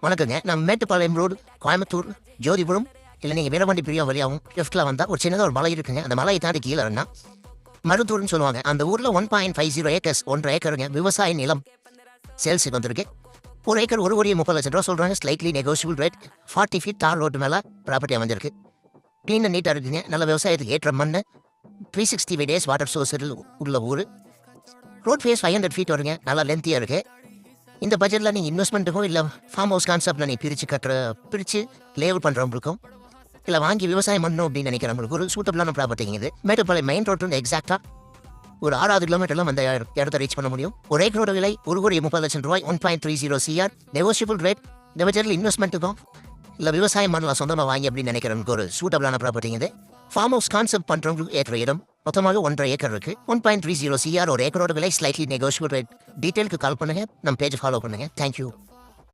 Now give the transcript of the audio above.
வணக்கங்க. நான் மேட்டுப்பாளையம் ரோடு, கோயம்புத்தூர், ஜோதிபுரம் இல்லை நீங்கள் வீரபாண்டி பிரியா வழியாகவும் லெஃப்ட்டில் வந்தால் ஒரு சின்னதாக ஒரு மலை இருக்குங்க. அந்த மலையை தாண்டி கீழே இறங்கினா மருத்தூர்னு சொல்லுவாங்க. அந்த ஊரில் 1.50 ஏக்கர்ஸ் 1.5 ஏக்கருங்க விவசாய நிலம் சேல்ஸுக்கு வந்திருக்கு. ஒரு ஏக்கர் 1,30,00,000 ரூபா சொல்கிறாங்க. Slightly negotiable rate. 40 ஃபீட் தார் ரோடு மேலே ப்ராப்பர்ட்டி அமைஞ்சிருக்கு. க்ளீனாக நீட்டாக இருக்குங்க. நல்ல விவசாயத்துக்கு ஏற்ற மண். 365 டேஸ் வாட்டர் சோர்ஸில் உள்ள ஊர். ரோட் ஃபேஸ் 500 ஃபீட் வருங்க. நல்லா லென்த்தியாக இருக்குது. இந்த பட்ஜெட்டில் நீங்கள் இன்வெஸ்ட்மெண்ட்டுக்கோ இல்லை ஃபார்ம் ஹவுஸ் கான்செப்டில் நீ பிரித்து லேஅவுட் பண்ணுறவங்களுக்கும் இல்லை வாங்கி விவசாயம் பண்ணணும் அப்படின்னு நினைக்கிறவங்களுக்கு ஒரு சூட்டபிளான ப்ராப்பர்ட்டிங்க இது. மேட்டுப்பாளையம் மெயின் ரோட்லேருந்து எக்ஸாக்டாக ஒரு 6 கிலோமீட்டரில் அந்த இடத்த ரீச் பண்ண முடியும். ஒரு ஏக்கரோட விலை 1,30,00,000 ரூபாய். 1.30 CR நெகோஷியபிள் ரேட். இந்த பட்ஜெட்டில் இன்வெஸ்ட்மெண்ட்டுக்கும் இல்லை விவசாயம் பண்ணலாம் சொந்தமாக வாங்கி அப்படின்னு நினைக்கிறவங்களுக்கு ஒரு சூட்டபிளான ப்ராப்பர்ட்டிங்க இது. ஃபார்ம் ஹவுஸ் கான்செப்ட் பண்ணுறவங்களுக்கு ஏற்ற இடம். மொத்தமாக 1.5 ஏக்கர் இருக்குது. 1.30 CR ஒரு ஏக்கரோட விலை. Slightly negotiable rate. டீட்டெயிலுக்கு கால் பண்ணுங்கள். நம்ம பேஜ் ஃபாலோ பண்ணுங்கள். தேங்க்யூ.